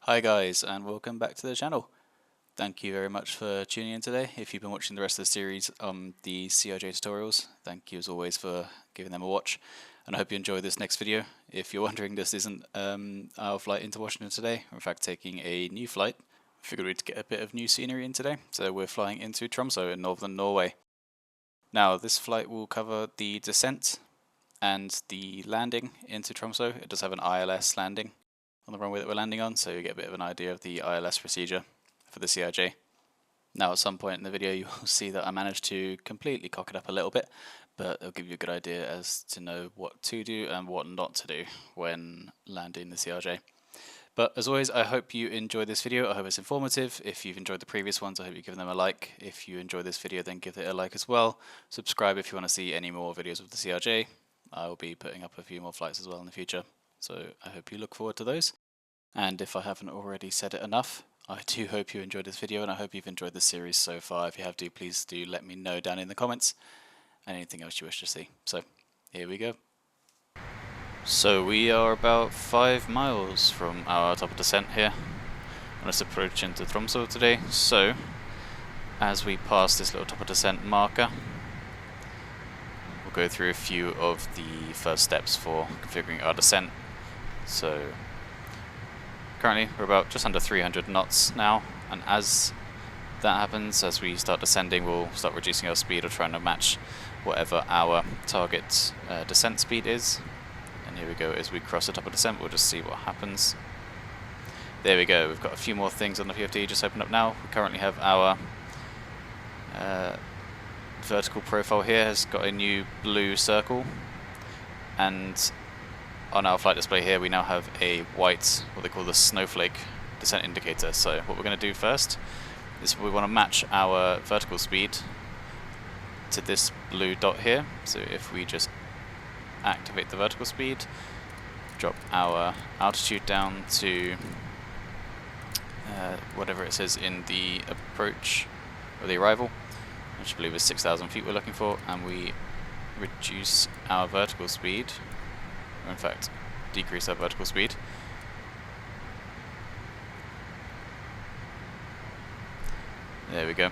Hi guys, and welcome back to the channel. Thank you very much for tuning in today. If you've been watching the rest of the series on the CRJ tutorials, thank you as always for giving them a watch, and I hope you enjoy this next video. If you're wondering, this isn't our flight into Washington today. We're in fact taking a new flight. Figured we'd get a bit of new scenery in today, so we're flying into Tromsø in northern Norway. Now this flight will cover the descent and the landing into Tromsø. It does have an ILS landing on the runway that we're landing on, so you get a bit of an idea of the ILS procedure for the CRJ. Now at some point in the video you will see that I managed to completely cock it up a little bit, but it'll give you a good idea as to know what to do and what not to do when landing the CRJ. But as always, I hope you enjoyed this video. I hope it's informative. If you've enjoyed the previous ones, I hope you give them a like. If you enjoyed this video, then give it a like as well. Subscribe if you want to see any more videos of the CRJ. I will be putting up a few more flights as well in the future, so I hope you look forward to those. And if I haven't already said it enough, I do hope you enjoyed this video, and I hope you've enjoyed the series so far. If you have, please do let me know down in the comments and anything else you wish to see. So here we go. So we are about 5 miles from our top of descent here on this approach into Tromsø today. So as we pass this little top of descent marker, we'll go through a few of the first steps for configuring our descent. So currently we're about just under 300 knots now, and as that happens, as we start descending, we'll start reducing our speed or trying to match whatever our target descent speed is. And here we go, as we cross the top of descent, we'll just see what happens. There we go, we've got a few more things on the PFD just opened up now. We currently have our vertical profile here has got a new blue circle, and on our flight display here we now have a white, what they call the snowflake descent indicator. So what we're going to do first is we want to match our vertical speed to this blue dot here. So if we just activate the vertical speed, drop our altitude down to whatever it says in the approach or the arrival, which I believe is 6,000 feet we're looking for, and we reduce our vertical speed, or in fact decrease our vertical speed. There we go.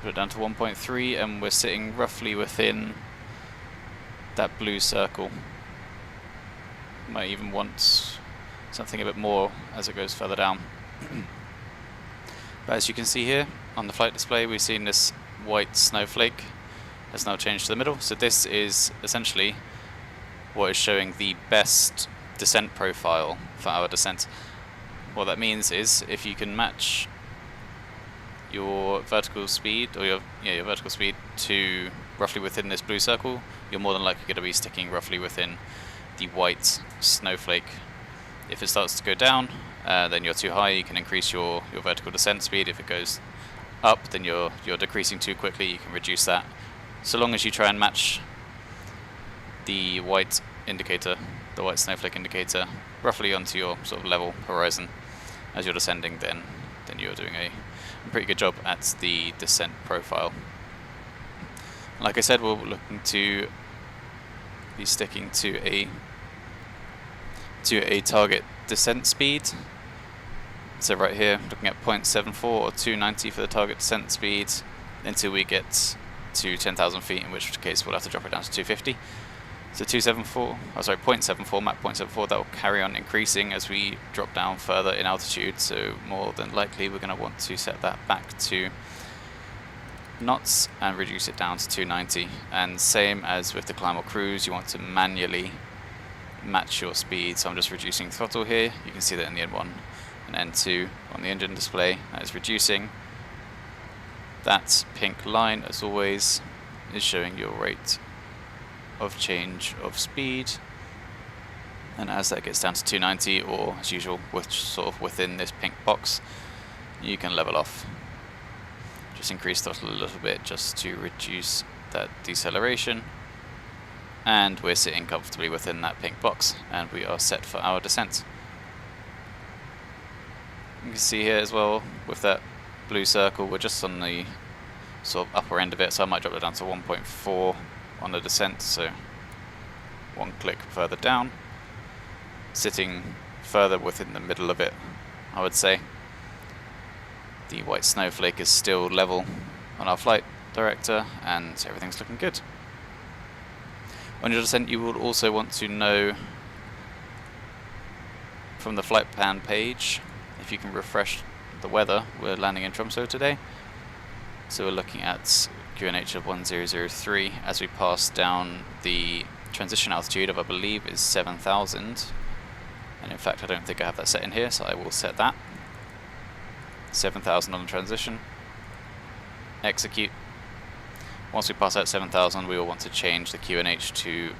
Put it down to 1.3 and we're sitting roughly within that blue circle. Might even want something a bit more as it goes further down. But as you can see here on the flight display, we've seen this white snowflake has now changed to the middle. So this is essentially what is showing the best descent profile for our descent. What that means is if you can match your vertical speed, or your vertical speed, to roughly within this blue circle, you're more than likely going to be sticking roughly within the white snowflake. If it starts to go down, then you're too high. You can increase your vertical descent speed. If it goes up, then you're decreasing too quickly. You can reduce that. So long as you try and match the white indicator, the white snowflake indicator, roughly onto your sort of level horizon as you're descending, then you're doing a pretty good job at the descent profile. Like I said, we're looking to be sticking to a target descent speed. So right here, looking at 0.74 or 290 for the target descent speed until we get to 10,000 feet, in which case we'll have to drop it down to 250. So 0.74, map 0.74, that will carry on increasing as we drop down further in altitude, so more than likely we're going to want to set that back to knots and reduce it down to 290. And same as with the climb or cruise, you want to manually match your speed. So I'm just reducing throttle here. You can see that in the N1 and N2 on the engine display, that is reducing. That pink line, as always, is showing your rate of change of speed, and as that gets down to 290, or as usual, which sort of within this pink box, you can level off. Just increase throttle a little bit just to reduce that deceleration, and we're sitting comfortably within that pink box, and we are set for our descent. You can see here as well with that blue circle, we're just on the sort of upper end of it, so I might drop it down to 1.4 on the descent, so one click further down, sitting further within the middle of it, I would say. The white snowflake is still level on our flight director, and everything's looking good. On your descent, you will also want to know from the flight plan page, if you can refresh the weather. We're landing in Tromsø today, so we're looking at QNH of 1003 as we pass down the transition altitude of, I believe, is 7,000, and in fact I don't think I have that set in here, so I will set that. 7,000 on the transition. Execute. Once we pass out 7,000, we will want to change the QNH to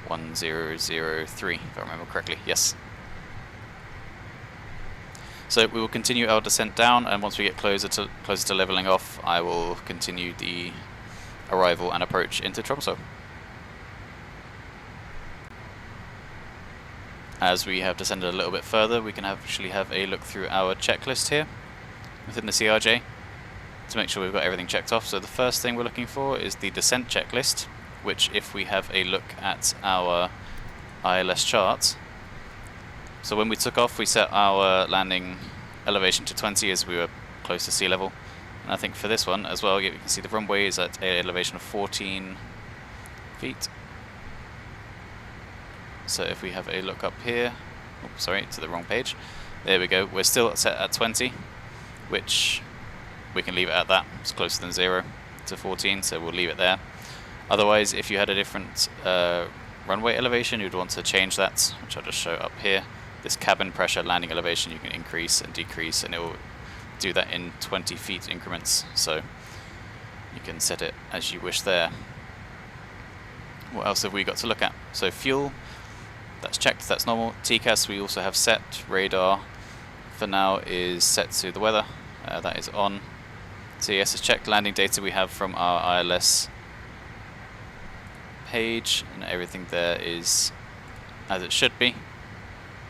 1003, if I remember correctly. Yes. So we will continue our descent down, and once we get closer to leveling off, I will continue the arrival and approach into Tromsø. As we have descended a little bit further, we can actually have a look through our checklist here within the CRJ to make sure we've got everything checked off. So the first thing we're looking for is the descent checklist, which, if we have a look at our ILS chart, so when we took off, we set our landing elevation to 20 as we were close to sea level. And I think for this one as well, you can see the runway is at an elevation of 14 feet. So if we have a look up here, oops, sorry, to the wrong page. There we go. We're still set at 20, which we can leave it at that. It's closer than 0 to 14, so we'll leave it there. Otherwise, if you had a different runway elevation, you'd want to change that, which I'll just show up here. This cabin pressure landing elevation you can increase and decrease, and it will do that in 20 feet increments, so you can set it as you wish there. What else have we got to look at? So fuel, that's checked, that's normal. TCAS we also have set. Radar for now is set to the weather, that is on. CES is checked. Landing data we have from our ILS page, and everything there is as it should be.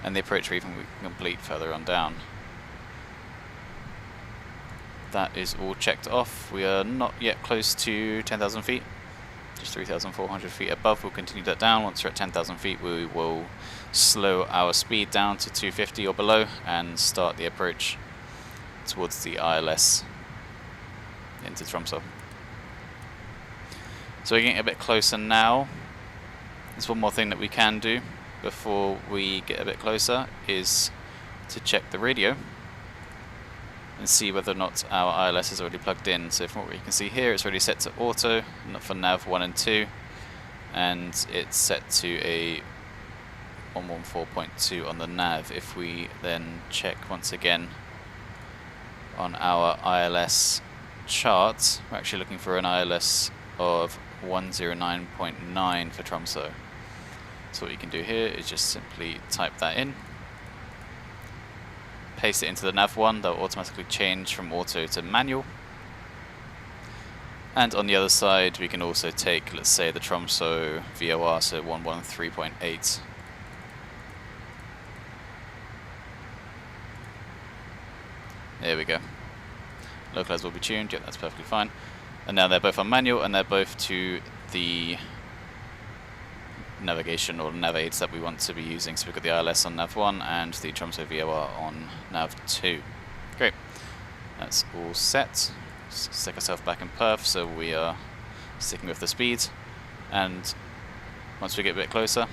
And the approach briefing we can complete further on down. That is all checked off. We are not yet close to 10,000 feet, just 3,400 feet above. We'll continue that down. Once we're at 10,000 feet, we will slow our speed down to 250 or below and start the approach towards the ILS into Tromsø. So we're getting a bit closer now. There's one more thing that we can do before we get a bit closer, is to check the radio and see whether or not our ILS is already plugged in. So from what you can see here, it's already set to auto, not for nav 1 and 2, and it's set to a 114.2 on the nav. If we then check once again on our ILS chart, we're actually looking for an ILS of 109.9 for Tromsø. So what you can do here is just simply type that in, paste it into the nav1, that will automatically change from auto to manual. And on the other side we can also take, let's say, the Tromsø VOR, so 113.8. There we go. Localize will be tuned, yep, that's perfectly fine. And now they're both on manual, and they're both to the navigation or nav aids that we want to be using. So we've got the ILS on nav 1 and the Tromsø VOR on nav 2. Great, that's all set. Stick ourselves back in perf, so we are sticking with the speed. And once we get a bit closer,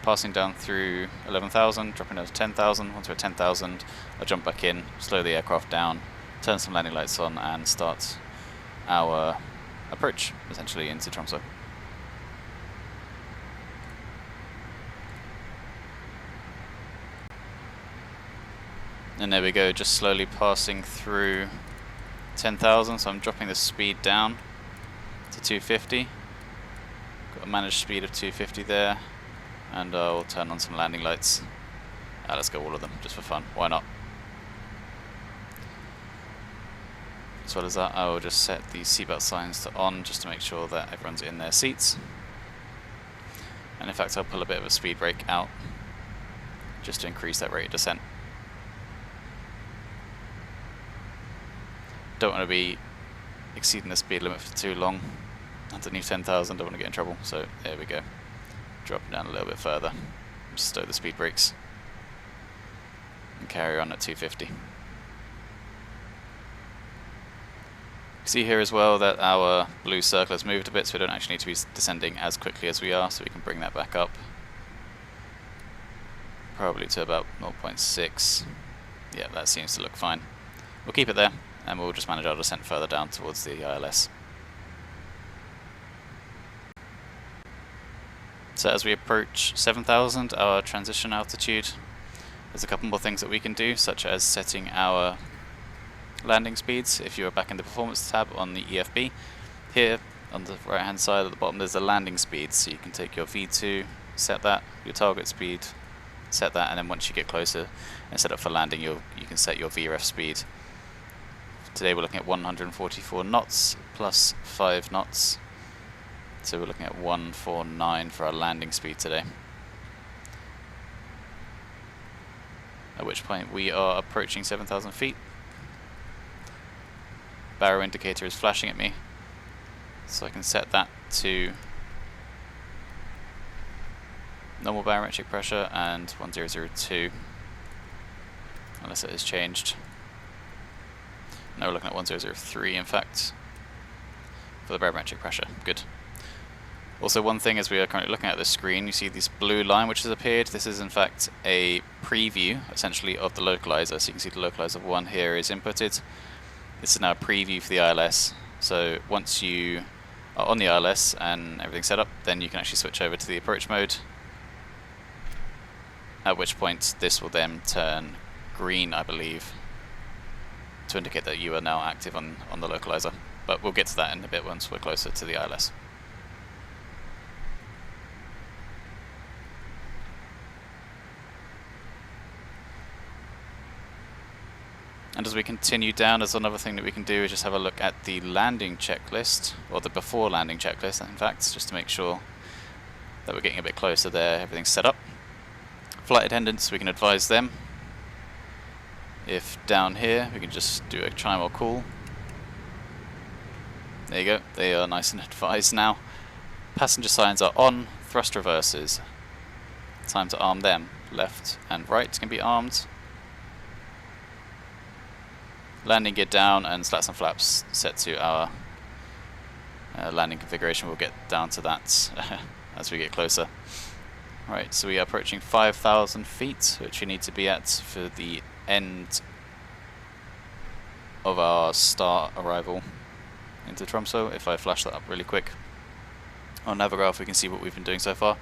passing down through 11,000, dropping down to 10,000. Once we're at 10,000, I'll jump back in, slow the aircraft down, turn some landing lights on, and start our approach essentially into Tromsø. And there we go, just slowly passing through 10,000, so I'm dropping the speed down to 250. Got a managed speed of 250 there, and I'll turn on some landing lights. Let's go all of them, just for fun, why not? As well as that, I will just set the seatbelt signs to on, just to make sure that everyone's in their seats. And in fact, I'll pull a bit of a speed brake out, just to increase that rate of descent. Don't want to be exceeding the speed limit for too long. Underneath 10,000, don't want to get in trouble. So there we go. Dropping down a little bit further. Just stow the speed brakes. and carry on at 250. See here as well that our blue circle has moved a bit, so we don't actually need to be descending as quickly as we are, so we can bring that back up. Probably to about 0.6. Yeah, that seems to look fine. We'll keep it there, and we'll just manage our descent further down towards the ILS. So as we approach 7,000, our transition altitude, there's a couple more things that we can do, such as setting our landing speeds. If you're back in the performance tab on the EFB, here on the right hand side at the bottom there's the landing speeds, so you can take your V2, set that, your target speed, set that, and then once you get closer and set up for landing, you can set your VREF speed. Today we're looking at 144 knots plus 5 knots, so we're looking at 149 for our landing speed today. At which point we are approaching 7,000 feet. Barrow indicator is flashing at me, so I can set that to normal barometric pressure and 1002, unless it has changed. Now we're looking at 1003 in fact for the barometric pressure. Good. Also, one thing as we are currently looking at the screen, you see this blue line which has appeared. This is in fact a preview essentially of the localizer, so you can see the localizer 1 here is inputted. This is now a preview for the ILS, so once you are on the ILS and everything's set up, then you can actually switch over to the approach mode, at which point this will then turn green, I believe, to indicate that you are now active on the localizer. But we'll get to that in a bit once we're closer to the ILS. And as we continue down, there's another thing that we can do is just have a look at the landing checklist, or the before landing checklist in fact, just to make sure that we're getting a bit closer there, everything's set up. Flight attendants, we can advise them. If down here, we can just do a chime or call. There you go, they are nice and advised now. Passenger signs are on, thrust reversers. Time to arm them. Left and right can be armed. Landing gear down and slats and flaps set to our landing configuration. We'll get down to that as we get closer. Right, so we are approaching 5,000 feet, which we need to be at for the end of our start arrival into Tromsø. If I flash that up really quick on Navigraph, we can see what we've been doing so far.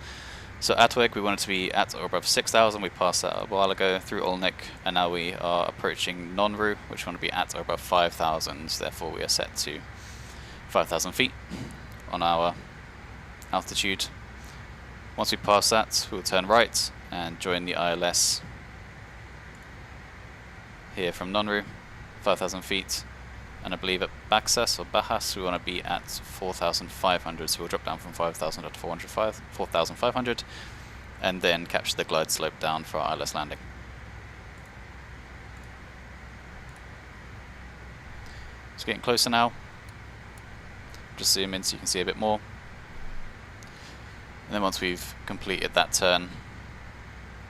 So Atweg, we wanted to be at or above 6,000, we passed that a while ago through Olnik, and now we are approaching Nonru, which we want to be at or above 5,000, therefore we are set to 5,000 feet on our altitude. Once we pass that, we'll turn right and join the ILS here from Nonru, 5,000 feet, and I believe at Baxas or Bahas we want to be at 4,500, so we'll drop down from 5,000 up to 4,500 and then capture the glide slope down for our ILS landing. It's getting closer now. Just zoom in so you can see a bit more. And then once we've completed that turn,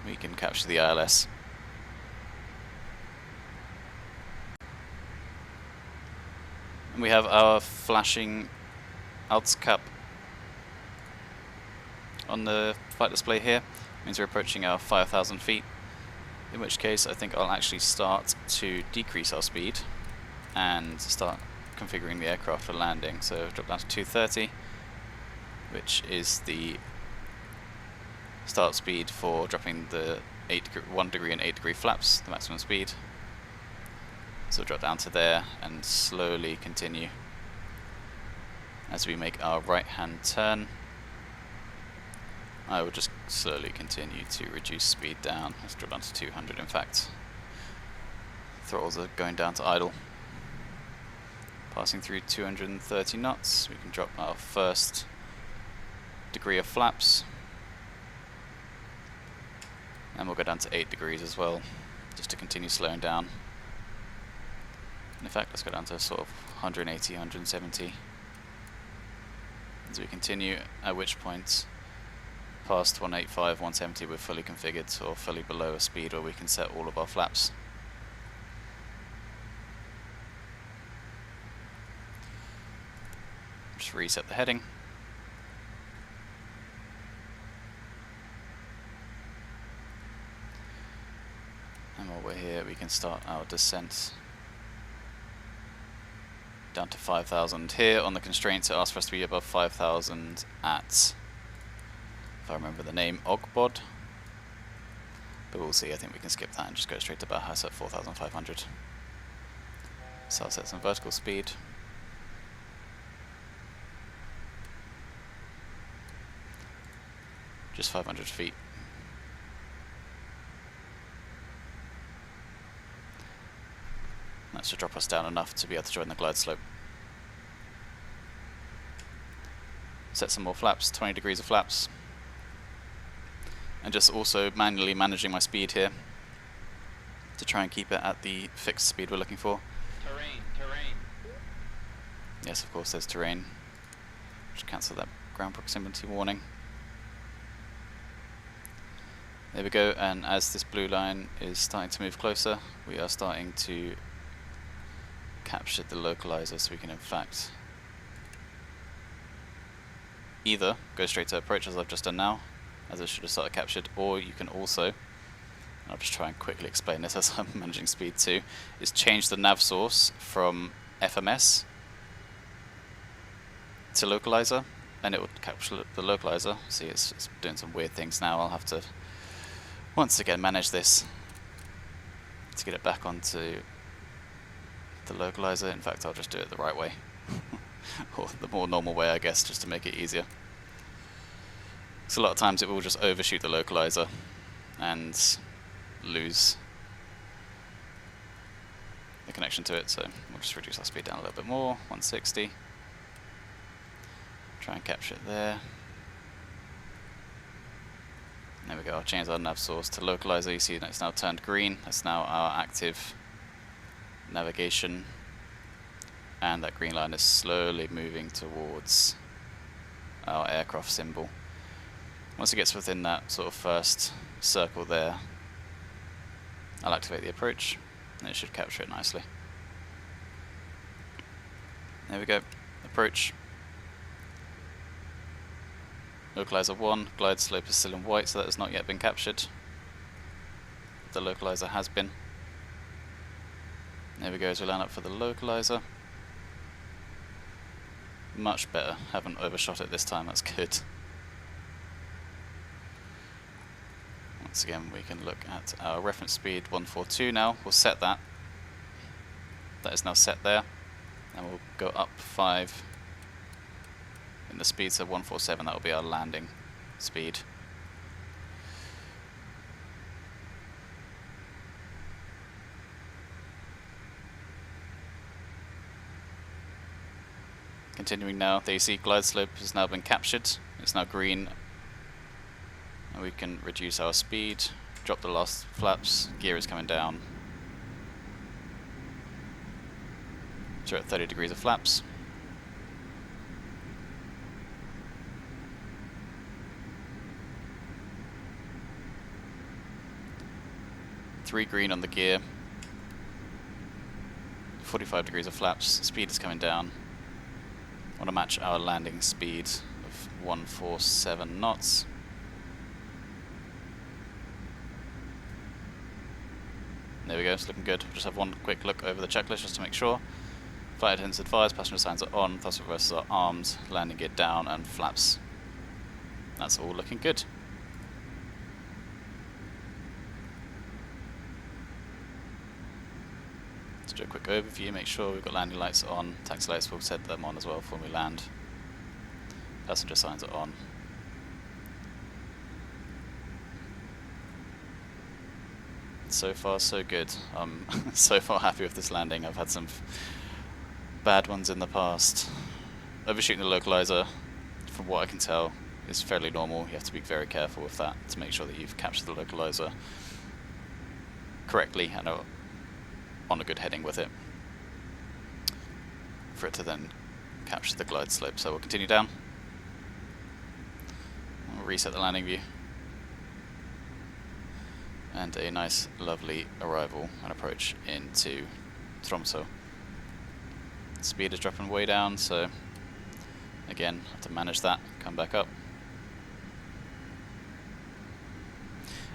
we can capture the ILS. And we have our flashing ALTS cap on the flight display here. It means we're approaching our 5,000 feet, in which case I think I'll actually start to decrease our speed and start configuring the aircraft for landing. So drop down to 230, which is the start speed for dropping the 1 degree and 8 degree flaps, the maximum speed. So drop down to there and slowly continue as we make our right hand turn. I will just slowly continue to reduce speed down. Let's drop down to 200 in fact. Throttles are going down to idle. Passing through 230 knots, we can drop our first degree of flaps. And we'll go down to 8 degrees as well, just to continue slowing down. In fact, let's go down to sort of 180, 170 as we continue, at which point past 185, 170 we're fully configured, or fully below a speed where we can set all of our flaps. Just reset the heading. And while we're here we can start our descent down to 5,000. Here on the constraints it asks for us to be above 5,000 at, if I remember the name, Ogbod. But we'll see, I think we can skip that and just go straight to Bahas at 4,500. So I'll set some vertical speed. Just 500 feet. That should drop us down enough to be able to join the glide slope. Set some more flaps, 20 degrees of flaps. And just also manually managing my speed here to try and keep it at the fixed speed we're looking for. Terrain. Yes, of course, there's terrain. Just cancel that ground proximity warning. There we go, and as this blue line is starting to move closer, we are starting to capture the localizer, so we can in fact either go straight to approach as I've just done now, as it should have started captured, or you can also, and I'll just try and quickly explain this as I'm managing speed too, is change the nav source from FMS to localizer, and it will capture the localizer. See, it's doing some weird things now. I'll have to once again manage this to get it back onto the localizer. In fact, I'll just do it the right way, or the more normal way, I guess, just to make it easier. So a lot of times it will just overshoot the localizer and lose the connection to it, so we'll just reduce our speed down a little bit more, 160. Try and capture it there. There we go, I'll change our nav source to localizer. You see that it's now turned green. That's now our active navigation, and that green line is slowly moving towards our aircraft symbol. Once it gets within that sort of first circle there, I'll activate the approach and it should capture it nicely. There we go, approach. Localizer 1, glide slope is still in white, so that has not yet been captured. The localizer has been. There we go, as we line up for the localizer. Much better, haven't overshot it this time, that's good. Once again we can look at our reference speed 142 now, we'll set that. That is now set there, and we'll go up 5 in the speed, so 147, that will be our landing speed. Continuing now, there you see glide slope has now been captured, it's now green, and we can reduce our speed, drop the last flaps, gear is coming down. So we're at 30 degrees of flaps. Three green on the gear, 45 degrees of flaps, speed is coming down. I want to match our landing speed of 147 knots. There we go, it's looking good. We'll just have one quick look over the checklist just to make sure. Flight attendants advised, passenger signs are on, thrust reversers are armed, landing gear down, and flaps. That's all looking good. Let's do a quick overview, make sure we've got landing lights on, taxi lights, we'll set them on as well before we land. Passenger signs are on. So far so good. I'm so far happy with this landing. I've had some bad ones in the past. Overshooting the localizer, from what I can tell, is fairly normal. You have to be very careful with that to make sure that you've captured the localizer correctly and are on a good heading with it, for it to then capture the glide slope. So we'll continue down. reset the landing view. And a nice, lovely arrival and approach into Tromsø. Speed is dropping way down, so again, have to manage that, come back up.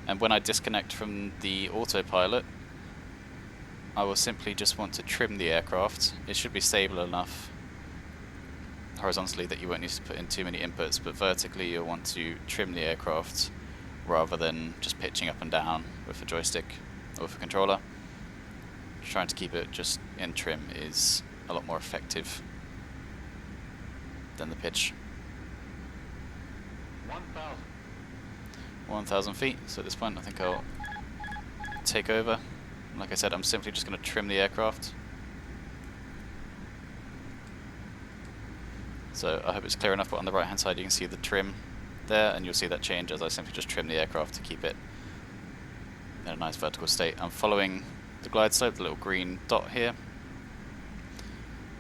And when I disconnect from the autopilot, I will simply just want to trim the aircraft. It should be stable enough horizontally that you won't need to put in too many inputs, but vertically you'll want to trim the aircraft rather than just pitching up and down with a joystick or with a controller. Trying to keep it just in trim is a lot more effective than the pitch. 1,000 feet, so at this point I think I'll take over. Like I said, I'm simply just going to trim the aircraft. So I hope it's clear enough, but on the right hand side you can see the trim there, and you'll see that change as I simply just trim the aircraft to keep it in a nice vertical state. I'm following the glide slope, the little green dot here,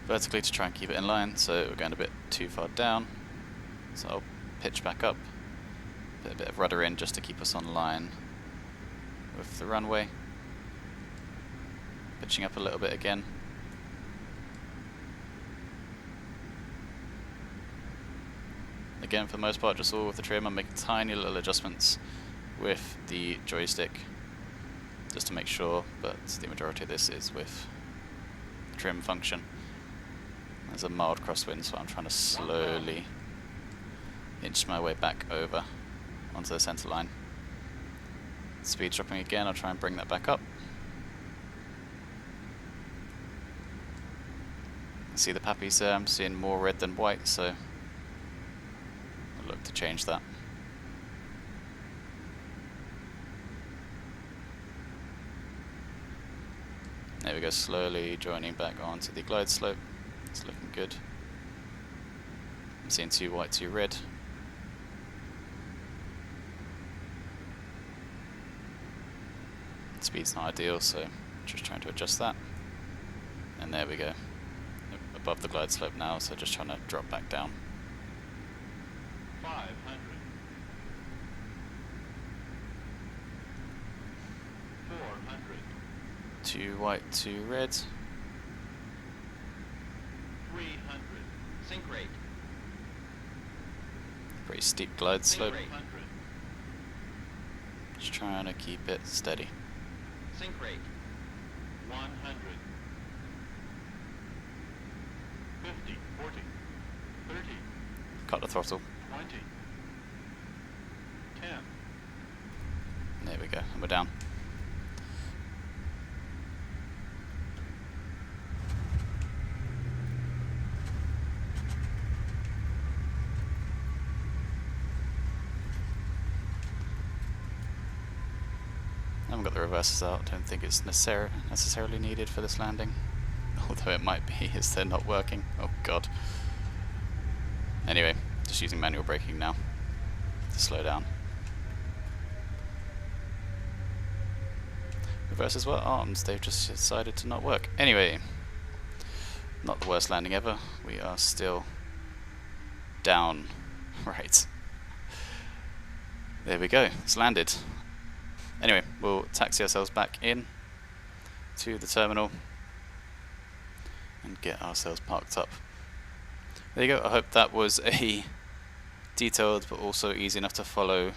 vertically to try and keep it in line, so we're going a bit too far down. So I'll pitch back up, put a bit of rudder in just to keep us on line with the runway. Pitching up a little bit again. Again, for the most part, just all with the trim. I'm making tiny little adjustments with the joystick just to make sure, but the majority of this is with the trim function. There's a mild crosswind, so I'm trying to slowly inch my way back over onto the center line. Speed dropping again, I'll try and bring that back up. See the pappies there, I'm seeing more red than white, so I'll look to change that. There we go, slowly joining back onto the glide slope. It's looking good. I'm seeing 2 white, 2 red. Speed's not ideal, so just trying to adjust that. And there we go. Above the glide slope now, so just trying to drop back down. 500. 400. 2 white, 2 red. 300. Sink rate. Pretty steep glide slope. 300. Just trying to keep it steady. Sink rate. 100. 50, 40, 30, Cut the throttle. 20, 10. There we go, and we're down. I haven't got the reverses out, don't think it's necessarily needed for this landing. Although it might be, as they're not working. Oh god. Anyway, just using manual braking now to slow down. Reverses were arms, they've just decided to not work. Anyway, not the worst landing ever. We are still down. Right. There we go, it's landed. Anyway, we'll taxi ourselves back in to the terminal and get ourselves parked up. There you go, I hope that was a detailed but also easy enough to follow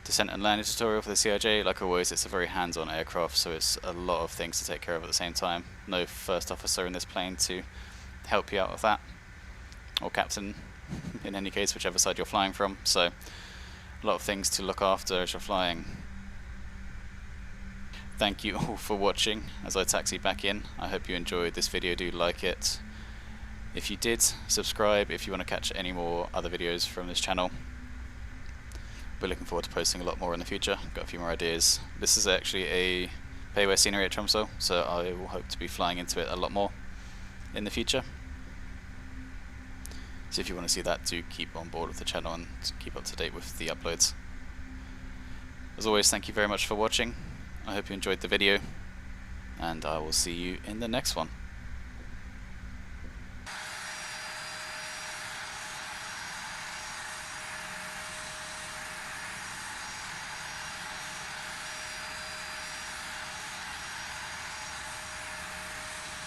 descent and landing tutorial for the CRJ. Like always, it's a very hands-on aircraft, so it's a lot of things to take care of at the same time. No first officer in this plane to help you out with that, or captain in any case, whichever side you're flying from, so a lot of things to look after as you're flying. Thank you all for watching as I taxi back in. I hope you enjoyed this video, do like it. If you did, subscribe if you want to catch any more other videos from this channel. We're looking forward to posting a lot more in the future, got a few more ideas. This is actually a payware scenery at Tromsø, so I will hope to be flying into it a lot more in the future. So if you want to see that, do keep on board with the channel and keep up to date with the uploads. As always, thank you very much for watching. I hope you enjoyed the video, and I will see you in the next one.